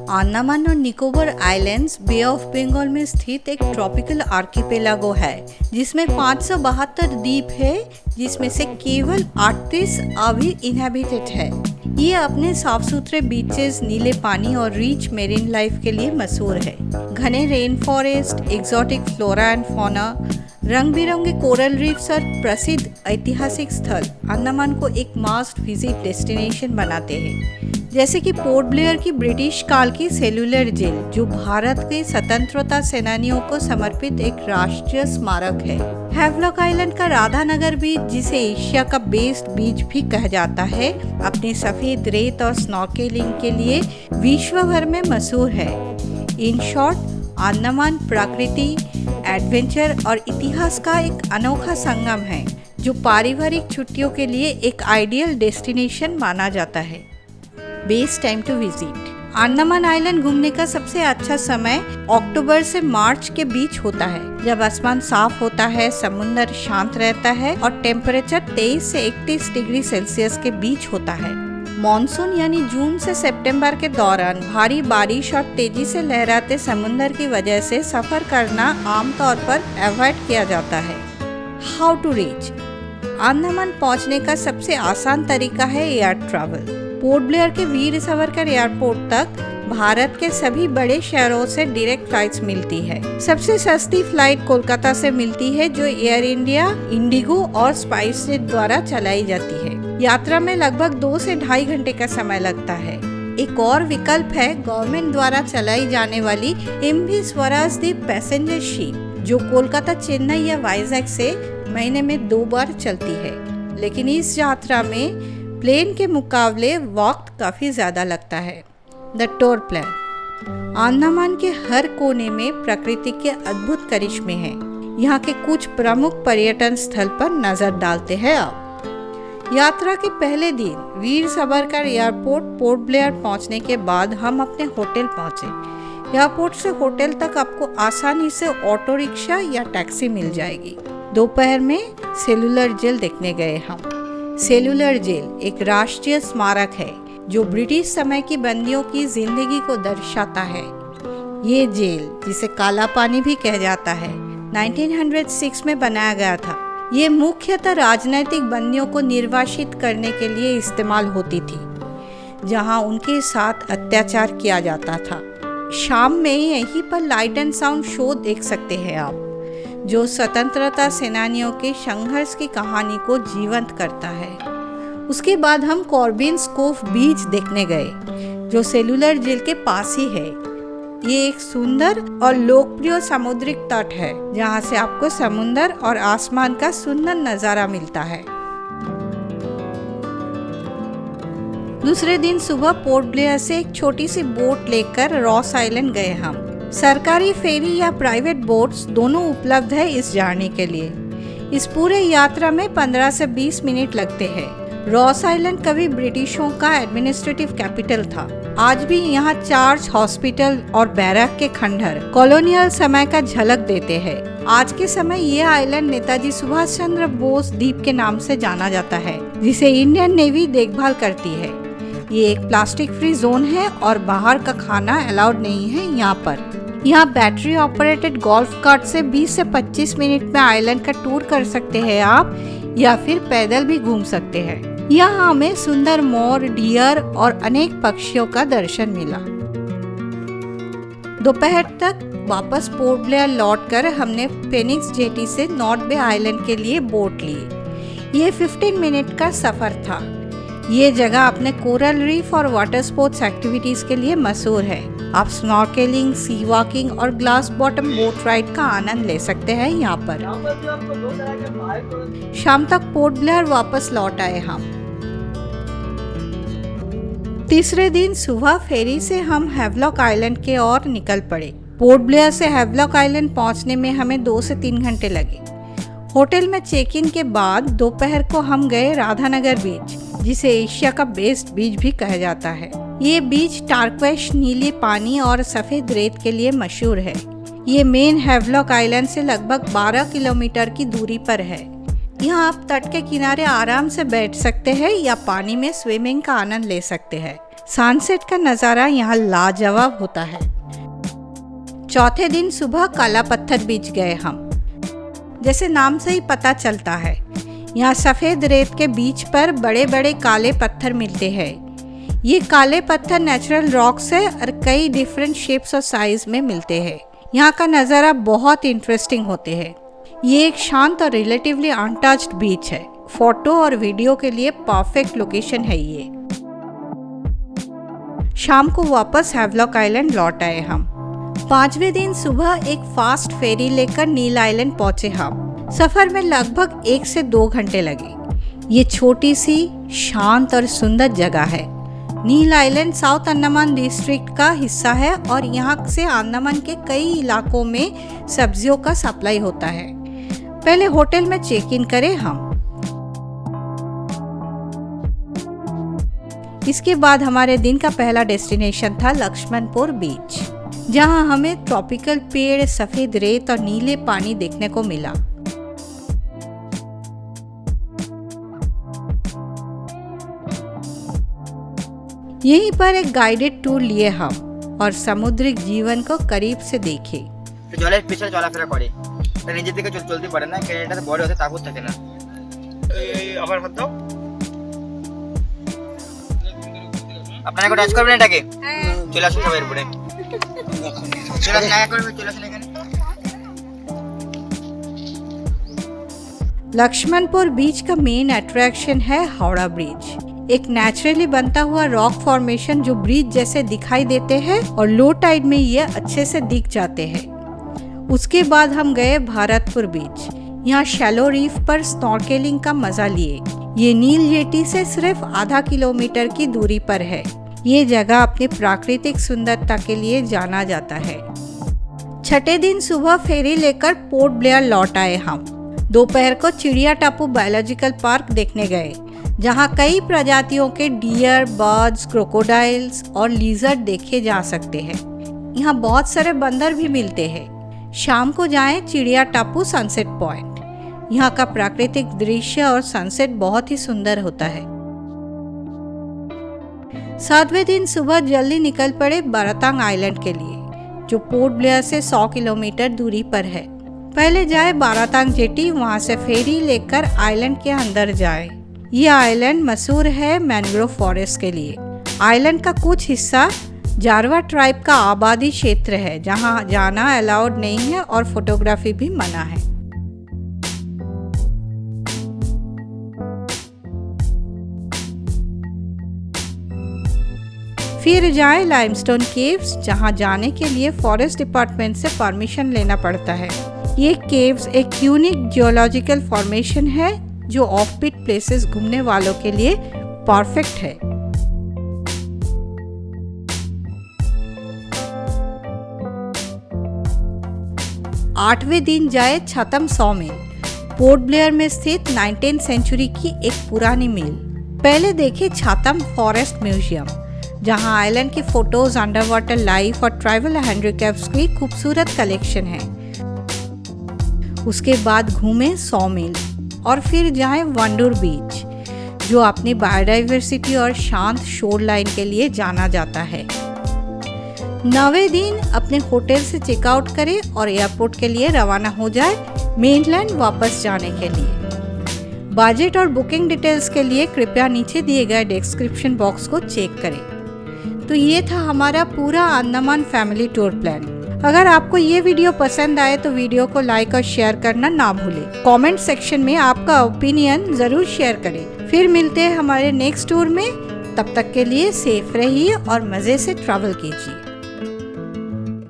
अंडमान और Nicobar islands Bay of Bengal में स्थित एक ट्रॉपिकल आर्किपेलागो है जिसमें 572 द्वीप है, जिसमें से केवल 38 अभी इनहैबिटेड है। ये अपने साफ सुथरे बीचेस, नीले पानी और रिच मेरीन लाइफ के लिए मशहूर है। घने rain forest, exotic flora and fauna, रंग बिरंगे कोरल रीफ्स और प्रसिद्ध ऐतिहासिक स्थल अंडमान को एक मस्ट विजिट डेस्टिनेशन बनाते हैं, जैसे कि पोर्ट ब्लेयर की ब्रिटिश काल की सेल्युलर जेल, जो भारत के स्वतंत्रता सेनानियों को समर्पित एक राष्ट्रीय स्मारक है। हैवलॉक आइलैंड का राधानगर बीच, जिसे एशिया का बेस्ट बीच भी कहा जाता है, अपने सफेद रेत और स्नॉर्केलिंग के लिए विश्व भर में मशहूर है। इन शॉर्ट, अंडमान प्रकृति, एडवेंचर और इतिहास का एक अनोखा संगम है, जो पारिवारिक छुट्टियों के लिए एक आइडियल डेस्टिनेशन माना जाता है। Best time to visit. Andaman island घूमने का सबसे अच्छा समय अक्टूबर से मार्च के बीच होता है, जब आसमान साफ होता है, समुद्र शांत रहता है और टेम्परेचर 23 से 31 डिग्री सेल्सियस के बीच होता है। मॉनसून यानी जून से सितंबर के दौरान भारी बारिश और तेजी से लहराते समुद्र की वजह से सफर करना आमतौर पर अवॉइड किया जाता है। How to reach. अंडमान पहुंचने का सबसे आसान तरीका है एयर ट्रैवल। पोर्ट ब्लेयर के वीर सावरकर एयरपोर्ट तक भारत के सभी बड़े शहरों से डायरेक्ट फ्लाइट्स मिलती है। सबसे सस्ती फ्लाइट कोलकाता से मिलती है, जो एयर इंडिया, इंडिगो और स्पाइसजेट द्वारा चलाई जाती है। यात्रा में लगभग 2 से ढाई घंटे का समय लगता है। एक और विकल्प है गवर्नमेंट द्वारा चलाई जाने वाली एमवी स्वराजदीप पैसेंजर शिप, जो कोलकाता, चेन्नई या वाइजैक से महीने में 2 बार चलती है। लेकिन इस यात्रा में प्लेन के मुकाबले वक्त काफी ज्यादा लगता है। The tour plan. अंडमान के हर कोने में प्रकृति के अद्भुत करिश्मे हैं। यहाँ के कुछ प्रमुख पर्यटन स्थल पर नजर डालते हैं आप। यात्रा के पहले दिन Veer Savarkar airport port Blair पहुंचने के बाद हम अपने होटल पहुंचे। एयरपोर्ट से होटल तक आपको आसानी से ऑटो रिक्शा या टैक्सी मिल जाएगी। दोपहर में सेल्युलर जेल देखने गए हम। सेल्युलर जेल एक राष्ट्रीय स्मारक है, जो ब्रिटिश समय की बंदियों की जिंदगी को दर्शाता है। ये जेल, जिसे काला पानी भी कहा जाता है, 1906 में बनाया गया था। ये मुख्यतः राजनैतिक बंदियों को निर्वासित करने के लिए इस्तेमाल होती थी, जहां उनके साथ अत्याचार किया जाता था। शाम में यहीं पर लाइट एंड साउंड शो देख सकते हैं आप, जो स्वतंत्रता सेनानियों के संघर्ष की कहानी को जीवंत करता है। उसके बाद हम कॉर्बिन्स कोव बीच देखने गए, जो सेल्युलर जेल के पास ही है। ये एक सुंदर और लोकप्रिय सामुद्रिक तट है, जहां से आपको समुद्र और आसमान का सुंदर नजारा मिलता है। दूसरे दिन सुबह पोर्ट ब्लेयर से एक छोटी सी बोट लेकर रॉस आइलैंड गए हम। सरकारी फेरी या प्राइवेट बोट्स दोनों उपलब्ध है इस जर्नी के लिए। इस पूरे यात्रा में 15 से 20 मिनट लगते हैं। रॉस आइलैंड कभी ब्रिटिशों का एडमिनिस्ट्रेटिव कैपिटल था। आज भी यहाँ चर्च, हॉस्पिटल और बैरक के खंडहर कॉलोनियल समय का झलक देते हैं। आज के समय ये आइलैंड नेताजी सुभाष चंद्र बोस द्वीप के नाम से जाना जाता है, जिसे इंडियन नेवी देखभाल करती है। ये एक प्लास्टिक फ्री जोन है और बाहर का खाना अलाउड नहीं है यहाँ पर। यहाँ बैटरी ऑपरेटेड गोल्फ कार्ट से 20 से 25 मिनट में आइलैंड का टूर कर सकते हैं आप, या फिर पैदल भी घूम सकते हैं। यहाँ हमें सुंदर मोर, डियर और अनेक पक्षियों का दर्शन मिला। दोपहर तक वापस पोर्ट ब्लेयर लौटकर हमने फेनिक्स जेटी से नॉर्थ बे आइलैंड के लिए बोट ली। ये 15 मिनट का सफर था। ये जगह अपने कोरल रीफ और वाटर स्पोर्ट्स एक्टिविटीज के लिए मशहूर है। आप स्नॉर्केलिंग, सी वॉकिंग और ग्लास बॉटम बोट राइड का आनंद ले सकते हैं यहाँ पर। शाम तक पोर्ट ब्लेयर वापस लौट आए हम। तीसरे दिन सुबह फेरी से हम हैवलॉक आइलैंड के ओर निकल पड़े। पोर्ट ब्लेयर से हैवलॉक आइलैंड पहुंचने में हमें 2 से 3 घंटे लगे। होटल में चेक इन के बाद दोपहर को हम गए राधानगर बीच, जिसे एशिया का बेस्ट बीच भी कहा जाता है। ये बीच टार्क्वेश नीले पानी और सफेद रेत के लिए मशहूर है। ये मेन हैवलॉक आइलैंड से लगभग 12 किलोमीटर की दूरी पर है। यहाँ आप तट के किनारे आराम से बैठ सकते हैं या पानी में स्विमिंग का आनंद ले सकते हैं। सनसेट का नज़ारा यहाँ लाजवाब होता है। चौथे दिन सुबह काला पत्थर बीच गए हम। जैसे नाम से ही पता चलता है, यहाँ सफ़ेद रेत के बीच पर बड़े बड़े काले पत्थर मिलते हैं। ये काले पत्थर नेचुरल रॉक्स है और कई डिफरेंट शेप्स और साइज में मिलते हैं। यहाँ का नज़ारा बहुत इंटरेस्टिंग होते हैं। ये एक शांत और रिलेटिवली अनटच्ड बीच है। फोटो और वीडियो के लिए परफेक्ट लोकेशन है ये। शाम को वापस हैवलॉक आइलैंड लौट आए हम। 5वें दिन सुबह एक फास्ट फेरी लेकर नील आइलैंड पहुंचे हम। सफर में लगभग 1 से 2 घंटे लगे। ये छोटी सी शांत और सुंदर जगह है। नील आइलैंड साउथ अंडमान डिस्ट्रिक्ट का हिस्सा है और यहाँ से अंडमान के कई इलाकों में सब्जियों का सप्लाई होता है। पहले होटल में चेक इन करें हम। इसके बाद हमारे दिन का पहला डेस्टिनेशन था लक्ष्मणपुर बीच, जहां हमें ट्रॉपिकल पेड़, सफेद रेत और नीले पानी देखने को मिला। यहीं पर एक गाइडेड टूर लिए हम और समुद्रिक जीवन को करीब से देखे। জলের পিছনে চলাফেরা করে, নিজে থেকে চলতে পারে না, ক্যারেটাতে বড় হতে তাবুত থাকে না। এই আবার হাত দাও। আপনারা টাচ করবেন এটাকে? চলে আসুন সবাই উপরে। চলে আসুন, আগে করবে, চলে আসুন এখানে। लक्ष्मणपुर बीच का मेन अट्रैक्शन है हावड़ा ब्रिज, एक नेचुरली बनता हुआ रॉक फॉर्मेशन जो ब्रिज जैसे दिखाई देते हैं और लो टाइड में ये अच्छे से दिख जाते हैं। उसके बाद हम गए भारतपुर बीच। यहाँ शैलो रीफ पर स्नॉर्केलिंग का मजा लिए। ये नील जेटी से सिर्फ आधा किलोमीटर की दूरी पर है। ये जगह अपनी प्राकृतिक सुंदरता के लिए जाना जाता है। छठे दिन सुबह फेरी लेकर पोर्ट ब्लेयर लौट आए हम। दोपहर को चिड़िया टापू बायोलॉजिकल पार्क देखने गए, जहाँ कई प्रजातियों के डियर, बर्ड्स, क्रोकोडाइल्स और लिजर्ड देखे जा सकते हैं। यहाँ बहुत सारे बंदर भी मिलते हैं। शाम को जाएं चिड़िया टापू सनसेट पॉइंट। यहाँ का प्राकृतिक दृश्य और सनसेट बहुत ही सुंदर होता है। 7वें दिन सुबह जल्दी निकल पड़े बारातांग आइलैंड के लिए, जो पोर्ट ब्लेयर से 100 किलोमीटर दूरी पर है। पहले जाए बारातांग जेटी, वहाँ से फेरी लेकर आइलैंड के अंदर जाए। ये आइलैंड मशहूर है मैंग्रोव फॉरेस्ट के लिए। आइलैंड का कुछ हिस्सा जारवा ट्राइब का आबादी क्षेत्र है, जहाँ जाना अलाउड नहीं है और फोटोग्राफी भी मना है। फिर जाएं लाइमस्टोन केव्स, जहां जाने के लिए फॉरेस्ट डिपार्टमेंट से परमिशन लेना पड़ता है। ये केव्स एक यूनिक जियोलॉजिकल फॉर्मेशन है जो ऑफबीट प्लेसेस घूमने वालों के लिए परफेक्ट है। आठवें दिन जाए छतम सॉ मिल, पोर्ट ब्लेयर में स्थित 19th सेंचुरी की एक पुरानी मिल। पहले देखे छतम फॉरेस्ट म्यूजियम, जहां आइलैंड की फोटोज, अंडर वाटर लाइफ और ट्राइबल हैंडीक्राफ्ट्स की खूबसूरत कलेक्शन है। उसके बाद घूमे सॉ मिल और फिर जाएं वंडूर बीच, जो अपनी बायोडाइवर्सिटी और शांत शोर लाइन के लिए जाना जाता है। 9वें दिन अपने होटल से चेकआउट करें और एयरपोर्ट के लिए रवाना हो जाए मेनलैंड वापस जाने के लिए। बजट और बुकिंग डिटेल्स के लिए कृपया नीचे दिए गए डिस्क्रिप्शन बॉक्स को चेक करें। तो ये था हमारा पूरा अंडमान फैमिली टूर प्लान। अगर आपको ये वीडियो पसंद आए तो वीडियो को लाइक और शेयर करना ना भूलें। कमेंट सेक्शन में आपका ओपिनियन ज़रूर शेयर करें। फिर मिलते हैं हमारे नेक्स्ट टूर में। तब तक के लिए सेफ रहिए और मज़े से ट्रैवल कीजिए।